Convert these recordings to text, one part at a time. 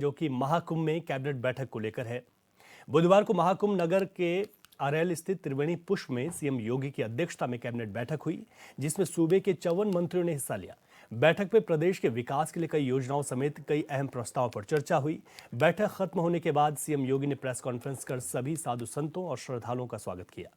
जो कि महाकुंभ में कैबिनेट बैठक को लेकर है। बुधवार को महाकुंभ नगर के अरैल स्थित त्रिवेणी पुष्प में सीएम योगी की अध्यक्षता में कैबिनेट बैठक हुई, जिसमें सूबे के 54 मंत्रियों ने हिस्सा लिया। बैठक में प्रदेश के विकास के लिए कई योजनाओं समेत कई अहम प्रस्तावों पर चर्चा हुई। बैठक खत्म होने के बाद सीएम योगी ने प्रेस कॉन्फ्रेंस कर सभी साधु संतों और श्रद्धालुओं का स्वागत किया।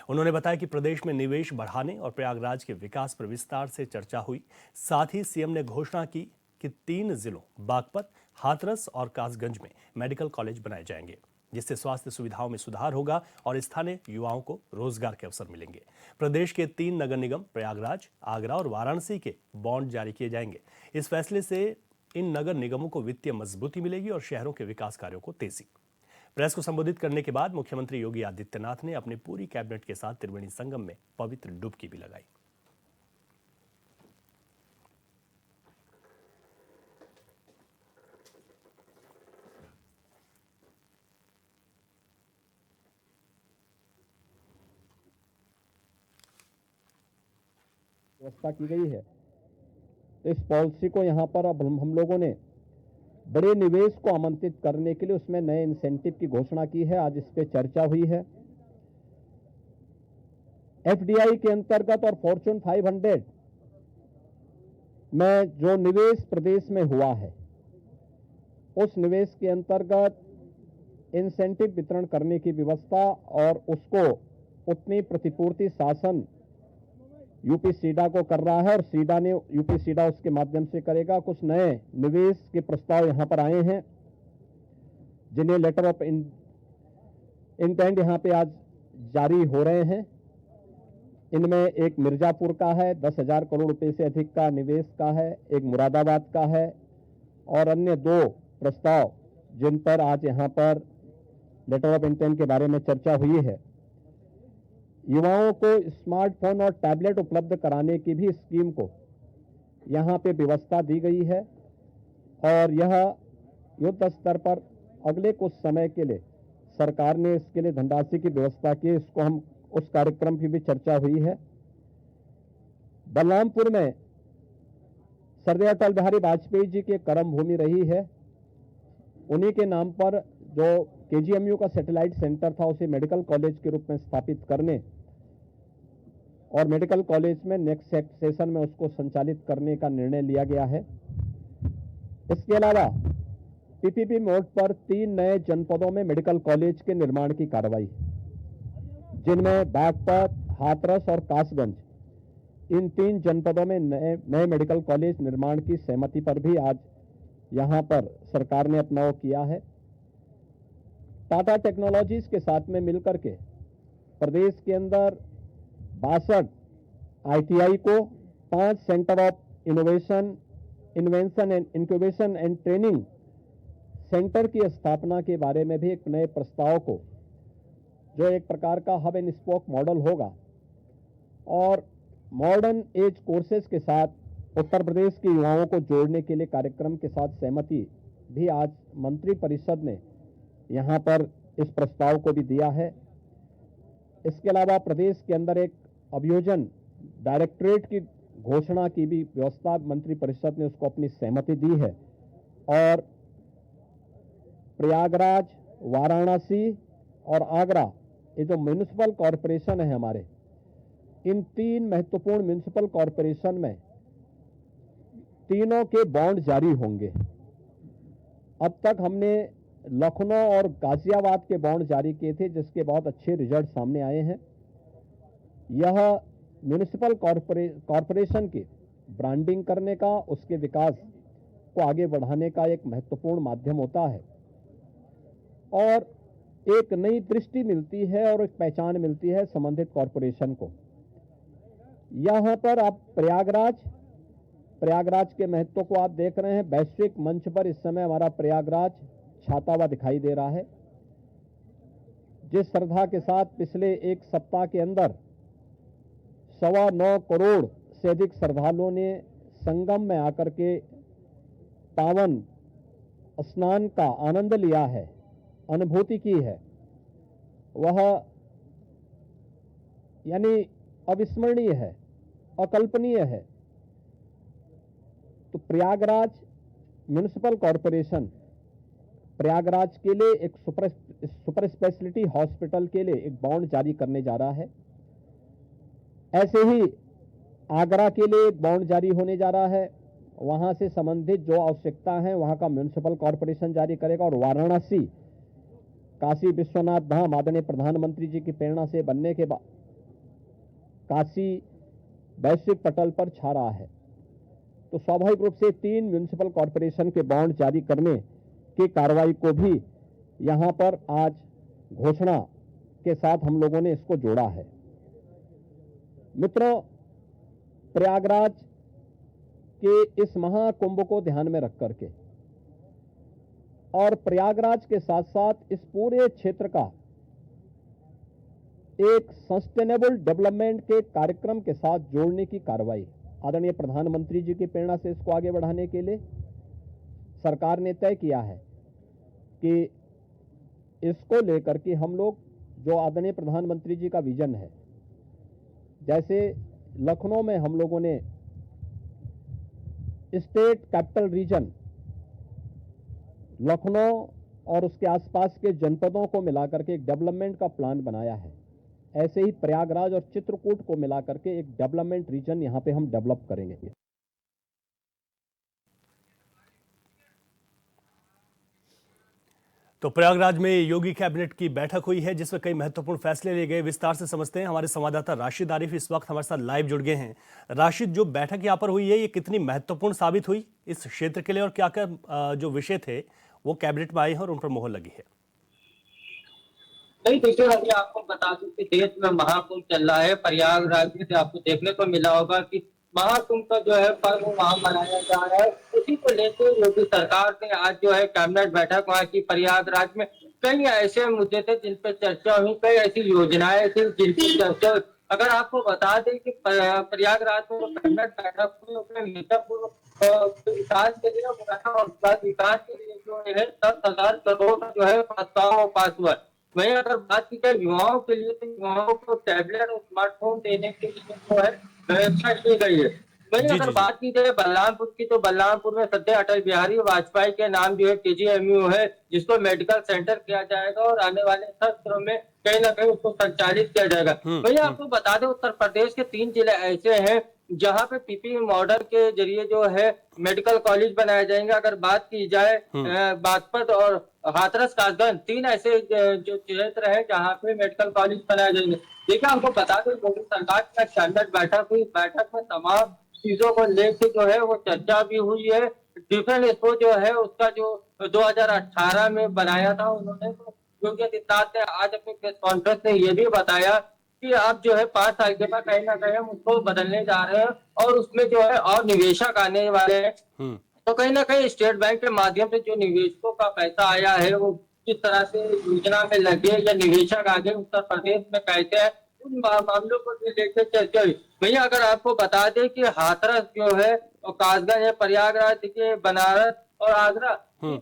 उन्होंने बताया कि प्रदेश में निवेश बढ़ाने और प्रयागराज के विकास पर विस्तार से चर्चा हुई। साथ ही सीएम ने घोषणा की कि 3 जिलों बागपत, हाथरस और कासगंज में मेडिकल कॉलेज बनाए जाएंगे, जिससे स्वास्थ्य सुविधाओं में सुधार होगा और स्थानीय युवाओं को रोजगार के अवसर मिलेंगे। प्रदेश के 3 नगर निगम प्रयागराज, आगरा और वाराणसी के बॉन्ड जारी किए जाएंगे। इस फैसले से इन नगर निगमों को वित्तीय मजबूती मिलेगी और शहरों के विकास कार्यों को तेजी। प्रेस को संबोधित करने के बाद मुख्यमंत्री योगी आदित्यनाथ ने अपनी पूरी कैबिनेट के साथ त्रिवेणी संगम में पवित्र डुबकी भी लगाई। व्यवस्था की गई है, तो इस पॉलिसी को यहाँ पर अब हम लोगों ने बड़े निवेश को आमंत्रित करने के लिए उसमें नए इंसेंटिव की घोषणा की है। आज इस पे चर्चा हुई है। एफडीआई के अंतर्गत और फॉर्च्यून 500 में जो निवेश प्रदेश में हुआ है, उस निवेश के अंतर्गत इंसेंटिव वितरण करने की व्यवस्था और उसको उतनी प्रतिपूर्ति शासन यूपी सीडा को कर रहा है और सीडा ने यूपी सीडा उसके माध्यम से करेगा। कुछ नए निवेश के प्रस्ताव यहां पर आए हैं, जिन्हें लेटर ऑफ इंटेंट यहां पे आज जारी हो रहे हैं। इनमें एक मिर्जापुर का है, 10,000 करोड़ रुपए से अधिक का निवेश का है, एक मुरादाबाद का है और अन्य 2 प्रस्ताव जिन पर आज यहां पर लेटर ऑफ इंटेंट के बारे में चर्चा हुई है। युवाओं को स्मार्टफोन और टैबलेट उपलब्ध कराने की भी स्कीम को यहाँ पे व्यवस्था दी गई है और यह युद्ध स्तर पर अगले कुछ समय के लिए सरकार ने इसके लिए धनराशि की व्यवस्था की। इसको हम उस कार्यक्रम की भी चर्चा हुई है। बलरामपुर में सरदार अटल बिहारी वाजपेयी जी की कर्म भूमि रही है। उन्हीं के नाम पर जो केजीएमयू का सैटेलाइट सेंटर था, उसे मेडिकल कॉलेज के रूप में स्थापित करने और मेडिकल कॉलेज में नेक्स्ट सेशन में उसको संचालित करने का निर्णय लिया गया है। इसके अलावा पीपीपी मोड पर 3 नए जनपदों में मेडिकल कॉलेज के निर्माण की कार्रवाई, जिनमें बागपत, हाथरस और कासगंज, इन 3 जनपदों में नए मेडिकल कॉलेज निर्माण की सहमति पर भी आज यहां पर सरकार ने अपना वो किया है। टाटा टेक्नोलॉजीज के साथ में मिलकर के प्रदेश के अंदर 62 आईटीआई को 5 centre of invention and incubation and training centre की स्थापना के बारे में भी एक नए प्रस्ताव को, जो एक प्रकार का हब एंड स्पोक मॉडल होगा और मॉडर्न एज कोर्सेज के साथ उत्तर प्रदेश के युवाओं को जोड़ने के लिए कार्यक्रम के साथ सहमति भी आज मंत्री परिषद ने यहाँ पर इस प्रस्ताव को भी दिया है। इसके अलावा प्रदेश के अंदर एक अभियोजन डायरेक्टरेट की घोषणा की भी व्यवस्था मंत्री परिषद ने उसको अपनी सहमति दी है और प्रयागराज, वाराणसी और आगरा, ये जो म्युनिसिपल कॉरपोरेशन है हमारे, इन 3 महत्वपूर्ण म्युनिसिपल कॉरपोरेशन में तीनों के बॉन्ड जारी होंगे। अब तक हमने लखनऊ और गाजियाबाद के बॉन्ड जारी किए थे, जिसके बहुत अच्छे रिजल्ट सामने आए हैं। यह म्युनिसिपल कॉरपोरेशन की ब्रांडिंग करने का, उसके विकास को आगे बढ़ाने का एक महत्वपूर्ण माध्यम होता है और एक नई दृष्टि मिलती है और एक पहचान मिलती है संबंधित कॉरपोरेशन को। यहाँ पर आप प्रयागराज के महत्व को आप देख रहे हैं। वैश्विक मंच पर इस समय हमारा प्रयागराज छाता हुआ दिखाई दे रहा है। जिस श्रद्धा के साथ पिछले एक सप्ताह के अंदर 9.25 करोड़ से अधिक श्रद्धालुओं ने संगम में आकर के पावन स्नान का आनंद लिया है, अनुभूति की है, वह यानी अविस्मरणीय है, अकल्पनीय है। तो प्रयागराज म्युनिसिपल कॉरपोरेशन प्रयागराज के लिए एक सुपर स्पेशलिटी हॉस्पिटल के लिए एक बॉन्ड जारी करने जा रहा है। ऐसे ही आगरा के लिए एक बॉन्ड जारी होने जा रहा है। वहां से संबंधित जो आवश्यकता है वहां का म्युनिसिपल कॉर्पोरेशन जारी करेगा। और वाराणसी काशी विश्वनाथ धाम आदरणीय प्रधानमंत्री जी की प्रेरणा से बनने के बाद काशी वैश्विक पटल पर छा रहा है, तो स्वाभाविक रूप से 3 म्युनिसिपल कॉर्पोरेशन के बॉन्ड जारी करने की कार्रवाई को भी यहां पर आज घोषणा के साथ हम लोगों ने इसको जोड़ा है। मित्रों, प्रयागराज के इस महाकुंभ को ध्यान में रख करके और प्रयागराज के साथ साथ इस पूरे क्षेत्र का एक सस्टेनेबल डेवलपमेंट के कार्यक्रम के साथ जोड़ने की कार्रवाई आदरणीय प्रधानमंत्री जी की प्रेरणा से इसको आगे बढ़ाने के लिए सरकार ने तय किया है कि इसको लेकर के हम लोग जो आदरणीय प्रधानमंत्री जी का विजन है, जैसे लखनऊ में हम लोगों ने स्टेट कैपिटल रीजन लखनऊ और उसके आसपास के जनपदों को मिलाकर के एक डेवलपमेंट का प्लान बनाया है, ऐसे ही प्रयागराज और चित्रकूट को मिलाकर के एक डेवलपमेंट रीजन यहां पे हम डेवलप करेंगे। तो प्रयागराज में योगी कैबिनेट की बैठक हुई है जिसमें कई महत्वपूर्ण फैसले लिए गए। विस्तार से समझते हैं, हमारे संवाददाता राशिद आरिफ इस वक्त हमारे साथ लाइव जुड़ गए हैं। राशिद, जो बैठक यहाँ पर हुई है ये कितनी महत्वपूर्ण साबित हुई इस क्षेत्र के लिए, और क्या क्या जो विषय थे वो कैबिनेट में आए हैं और उन पर मोहर लगी है? नहीं, देखिए अभी आपको बता दूं कि देश में महाकुंभ चल रहा है। प्रयागराज से आपको देखने को मिला होगा कि महाकुंभ का जो है पर्व वहां मनाया जा रहा है। उसी को लेकर योगी सरकार ने आज जो है कैबिनेट बैठक वहां की प्रयागराज में। कई ऐसे मुद्दे थे जिन पर चर्चा हुई, कई ऐसी योजनाएं थी जिन पर चर्चा। अगर आपको बता दें कि प्रयागराज में जो कैबिनेट बैठक हुई उसमें मीठापुर विकास के लिए विकास के लिए जो है 10,000 करोड़ का जो है प्रस्ताव पास हुआ। वहीं अगर बात की जाए युवाओं के लिए, तो युवाओं को टैबलेट और स्मार्टफोन देने के लिए जो है व्यवस्था की गई है। वहीं अगर बात की जाए बलरामपुर की, तो बलरामपुर में सद्य अटल बिहारी वाजपेयी के नाम जो है KGMU है, जिसको मेडिकल सेंटर किया जाएगा और आने वाले सत्रों में कहीं ना कहीं उसको संचालित किया जाएगा। वहीं आपको बता दें उत्तर प्रदेश के 3 जिले ऐसे हैं जहां पे PPP मॉडल के जरिए जो है मेडिकल कॉलेज बनाए जाएंगे। अगर बात की जाए बागपत और हाथरस कासगंज, 3 ऐसे जो क्षेत्र है जहां पे मेडिकल कॉलेज बनाए जाएंगे। देखिए आपको बता दें योगी सरकार की कैबिनेट बैठक हुई। बैठक में तमाम चीजों को लेकर जो है वो चर्चा भी हुई है। डिफेंस एक्सपो जो है उसका जो 2018 में बनाया था उन्होंने, तो योगी आदित्यनाथ ने आज अपने प्रेस कॉन्फ्रेंस में ये भी बताया कि आप जो है 5 साल के बाद कहीं ना कहीं हम उसको बदलने जा रहे हैं और उसमें जो है और निवेशक आने वाले हैं। तो कहीं ना कहीं स्टेट बैंक के माध्यम से जो निवेशकों का पैसा आया है वो किस तरह से योजना में लगे या निवेशक आगे उत्तर प्रदेश में कैसे है, उन मामलों को लेकर चर्चा हुई। भैया अगर आपको बता दें कि हाथरस जो है और कासगंज है, प्रयागराज के बनारस और आगरा,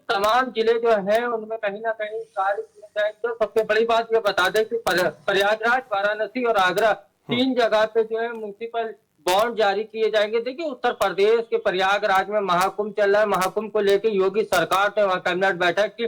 तमाम जिले जो है उनमें कहीं ना कहीं कार्य किए जाए। तो सबसे बड़ी बात ये बता दें कि प्रयागराज, वाराणसी और आगरा 3 जगह पे जो है म्युनिसिपल बॉन्ड जारी किए जाएंगे। देखिए उत्तर प्रदेश के प्रयागराज में महाकुंभ चल रहा है। महाकुंभ को लेकर योगी सरकार ने वहां कैबिनेट बैठक की,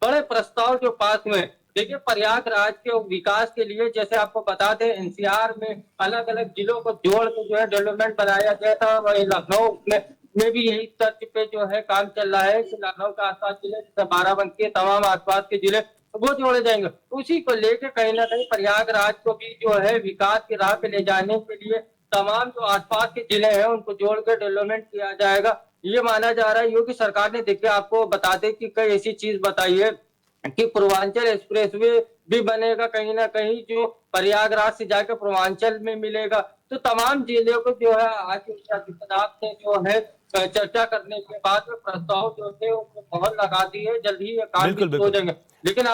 बड़े प्रस्ताव जो पास हुए। देखिए प्रयागराज के विकास के लिए जैसे आपको बता दें NCR में अलग अलग जिलों को जोड़ के जो है डेवलपमेंट बनाया गया था। वही लखनऊ में भी यही तर्ज पे जो है काम चल रहा है कि लखनऊ के आसपास जिले जैसे बाराबंकी, तमाम आसपास के जिले वो जोड़े जाएंगे। उसी को लेकर कहीं ना कहीं प्रयागराज को भी जो है विकास की राह पे ले जाने के लिए तमाम जो आसपास के जिले हैं उनको जोड़कर डेवलपमेंट किया जाएगा, ये माना जा रहा है। योगी सरकार ने देखिए आपको बता दें कि कई ऐसी चीज बताई है कि पूर्वांचल एक्सप्रेसवे भी बनेगा, कहीं ना कहीं जो प्रयागराज से जाकर पूर्वांचल में मिलेगा। तो तमाम जिलों को जो है आज आदित्यनाथ ने जो है चर्चा करने के बाद में प्रस्ताव जो थे उनको मोहर लगा दी है। जल्द ही ये काम हो जाएंगे। लेकिन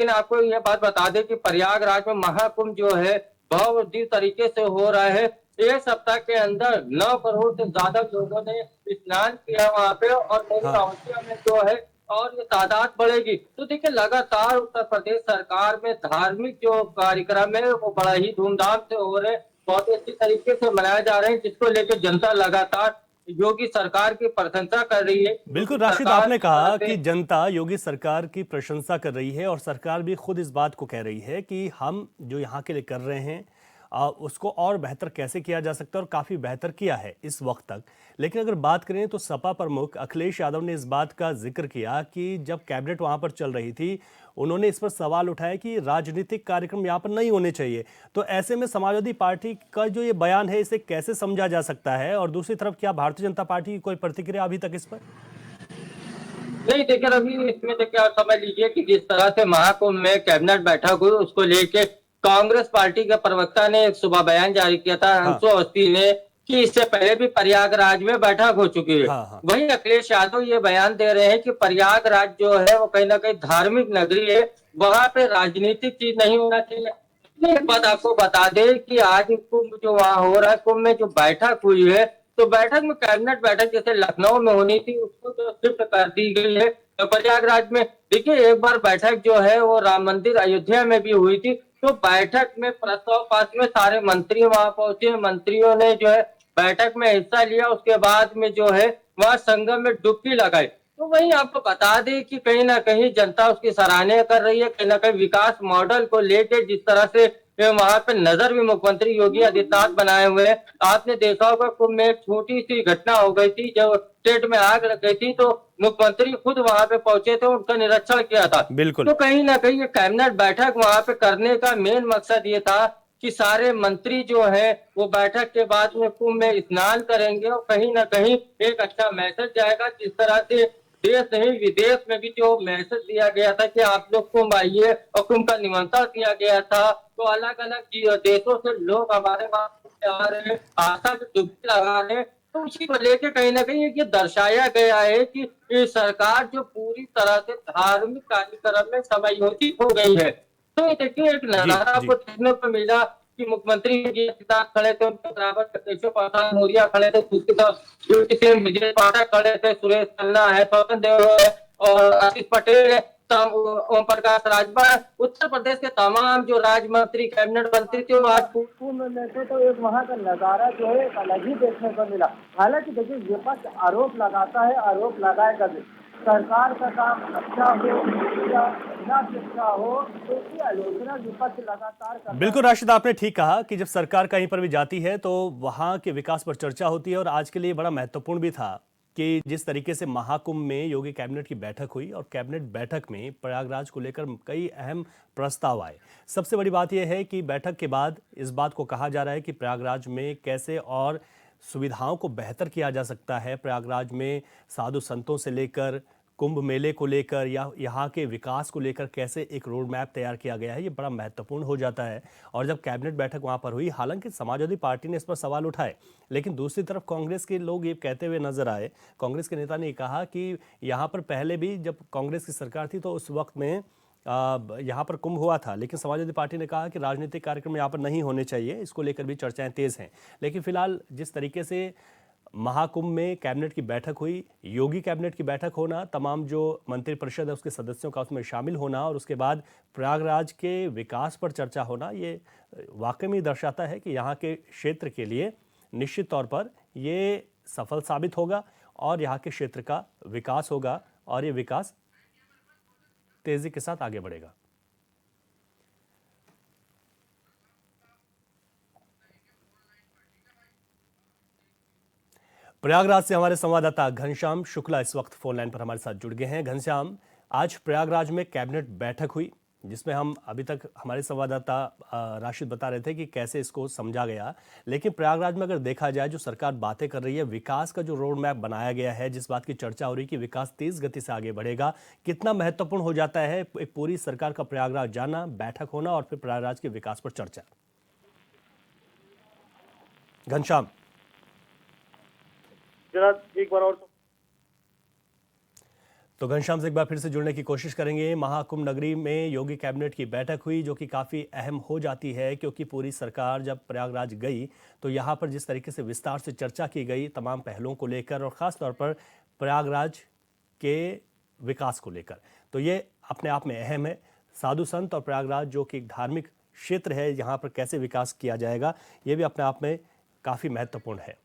आपको यह बात बता दें कि प्रयागराज में महाकुंभ जो है बहुत तरीके से हो रहा है। एक सप्ताह के अंदर 9 करोड़ से ज्यादा लोगों ने स्नान किया वहां पे और मेरी में जो है और ये तादाद बढ़ेगी। तो देखिए लगातार उत्तर प्रदेश सरकार में धार्मिक जो कार्यक्रम है वो बड़ा ही धूमधाम से हो रहे हैं, बहुत अच्छी तरीके से मनाए जा रहे हैं, जिसको लेकर जनता लगातार योगी सरकार की प्रशंसा कर रही है। बिल्कुल योगी राशिद, सरकार आपने कहा से कि जनता योगी सरकार की प्रशंसा कर रही है और सरकार भी खुद इस बात को कह रही है कि हम जो यहाँ के लिए कर रहे हैं उसको और बेहतर कैसे किया जा सकता है, और काफ़ी बेहतर किया है इस वक्त तक। लेकिन अगर बात करें तो सपा प्रमुख अखिलेश यादव ने इस बात का जिक्र किया कि जब कैबिनेट वहाँ पर चल रही थी उन्होंने इस पर सवाल उठाया कि राजनीतिक कार्यक्रम यहाँ पर नहीं होने चाहिए। तो ऐसे में समाजवादी पार्टी का जो ये बयान है इसे कैसे समझा जा सकता है, और दूसरी तरफ क्या भारतीय जनता पार्टी की कोई प्रतिक्रिया अभी तक इस पर? नहीं, देखिए अभी इसमें देखिए आप समझ लीजिए कि जिस तरह से महाकुंभ में कैबिनेट बैठक हुई उसको लेके कांग्रेस पार्टी के प्रवक्ता ने एक सुबह बयान जारी किया था हाँ, अंशु अवस्थी ने कि इससे पहले भी प्रयागराज में बैठक हो चुकी है। हाँ, हाँ। वहीं अखिलेश यादव ये बयान दे रहे हैं कि प्रयागराज जो है वो कहीं ना कहीं धार्मिक नगरी है, वहां पे राजनीतिक चीज नहीं होना चाहिए। एक बात आपको बता दे कि आज कुंभ जो वहां हो रहा है, कुंभ में जो बैठक हुई है तो बैठक में कैबिनेट बैठक जैसे लखनऊ में होनी थी उसको तो शिफ्ट कर दी गई है प्रयागराज में। देखिए एक बार बैठक जो है वो राम मंदिर अयोध्या में भी हुई थी, तो बैठक में प्रस्ताव पास में सारे मंत्री वहां पहुंचे, मंत्रियों ने जो है बैठक में हिस्सा लिया, उसके बाद में जो है वहां संगम में डुबकी लगाई। तो वही आपको बता दें कि कहीं ना कहीं जनता उसकी सराहना कर रही है, कहीं ना कहीं विकास मॉडल को लेके जिस तरह से वहां पे नजर भी मुख्यमंत्री योगी आदित्यनाथ बनाए हुए हैं। आपने देखा होगा कुंभ में एक छोटी सी घटना हो गई थी, जब स्टेट में आग लग गई थी तो मुख्यमंत्री खुद वहां पे पहुंचे थे, उनका निरीक्षण किया था। बिल्कुल। तो कहीं ना कहीं ये कैबिनेट बैठक वहां पे करने का मेन मकसद ये था कि सारे मंत्री जो है वो बैठक के बाद में कुंभ में स्नान करेंगे और कहीं ना कहीं एक अच्छा मैसेज जाएगा। जिस तरह से देश नहीं विदेश में भी जो मैसेज दिया गया था कि आप लोग कुंभ आइए और कुंभ का निमंत्रण दिया गया था, तो अलग अलग देशों से लोग हमारे वहां आ रहे हैं, आस्था की डुबकी लगा रहे हैं। तो उसी को लेके कहीं ना कहीं ये दर्शाया गया है कि ये सरकार जो पूरी तरह से धार्मिक कार्यक्रम में समायोजित हो गई है। तो ये देखिए एक जी, नजारा जी। आपको देखने को मिला कि मुख्यमंत्री योगी आदित्यनाथ खड़े थे, उनके बराबर केशव प्रसाद मौर्य खड़े थे, दूसरी तरफ ड्यूटी सिंह विजय पाठक खड़े थे, सुरेश खन्ना है, स्वतंत्र देव है और आशीष पटेल है, ओम प्रकाश राजभर। उत्तर प्रदेश के तमाम जो राज्य मंत्री कैबिनेट मंत्री थे वो आज कुंभ में थे, तो एक वहां का नजारा जो है एक अलग ही देखने को मिला। हालांकि देखिए विपक्ष आरोप लगाता है, आरोप लगाएगा भी, सरकार का काम अच्छा हो या ना अच्छा हो तो उसकी आलोचना विपक्ष लगातार करता है। बिल्कुल राशिद, आपने ठीक कहा कि जब सरकार कहीं पर भी जाती है तो वहां के विकास पर चर्चा होती है, और आज के लिए बड़ा महत्वपूर्ण भी था कि जिस तरीके से महाकुंभ में योगी कैबिनेट की बैठक हुई और कैबिनेट बैठक में प्रयागराज को लेकर कई अहम प्रस्ताव आए। सबसे बड़ी बात यह है कि बैठक के बाद इस बात को कहा जा रहा है कि प्रयागराज में कैसे और सुविधाओं को बेहतर किया जा सकता है, प्रयागराज में साधु संतों से लेकर कुंभ मेले को लेकर या यहाँ के विकास को लेकर कैसे एक रोड मैप तैयार किया गया है, ये बड़ा महत्वपूर्ण हो जाता है। और जब कैबिनेट बैठक वहाँ पर हुई, हालांकि समाजवादी पार्टी ने इस पर सवाल उठाए, लेकिन दूसरी तरफ कांग्रेस के लोग ये कहते हुए नजर आए, कांग्रेस के नेता ने कहा कि यहाँ पर पहले भी जब कांग्रेस की सरकार थी तो उस वक्त में यहाँ पर कुंभ हुआ था, लेकिन समाजवादी पार्टी ने कहा कि राजनीतिक कार्यक्रम यहाँ पर नहीं होने चाहिए, इसको लेकर भी चर्चाएं तेज हैं। लेकिन फिलहाल जिस तरीके से महाकुंभ में कैबिनेट की बैठक हुई, योगी कैबिनेट की बैठक होना, तमाम जो मंत्रिपरिषद है उसके सदस्यों का उसमें शामिल होना और उसके बाद प्रयागराज के विकास पर चर्चा होना, ये वाकई में दर्शाता है कि यहाँ के क्षेत्र के लिए निश्चित तौर पर ये सफल साबित होगा और यहाँ के क्षेत्र का विकास होगा और ये विकास तेजी के साथ आगे बढ़ेगा। प्रयागराज से हमारे संवाददाता घनश्याम शुक्ला इस वक्त फोन लाइन पर हमारे साथ जुड़ गए हैं। घनश्याम, आज प्रयागराज में कैबिनेट बैठक हुई जिसमें हम अभी तक हमारे संवाददाता राशिद बता रहे थे कि कैसे इसको समझा गया, लेकिन प्रयागराज में अगर देखा जाए जो सरकार बातें कर रही है, विकास का जो रोड मैप बनाया गया है, जिस बात की चर्चा हो रही है कि विकास तेज गति से आगे बढ़ेगा, कितना महत्वपूर्ण हो जाता है एक पूरी सरकार का प्रयागराज जाना, बैठक होना और फिर प्रयागराज के विकास पर चर्चा? घनश्याम जरा एक बार और। तो घनश्याम से एक बार फिर से जुड़ने की कोशिश करेंगे। महाकुंभ नगरी में योगी कैबिनेट की बैठक हुई जो कि काफ़ी अहम हो जाती है, क्योंकि पूरी सरकार जब प्रयागराज गई तो यहाँ पर जिस तरीके से विस्तार से चर्चा की गई तमाम पहलुओं को लेकर और ख़ास तौर पर प्रयागराज के विकास को लेकर, तो ये अपने आप में अहम है। साधु संत और प्रयागराज जो कि एक धार्मिक क्षेत्र है, यहाँ पर कैसे विकास किया जाएगा, ये भी अपने आप में काफ़ी महत्वपूर्ण है।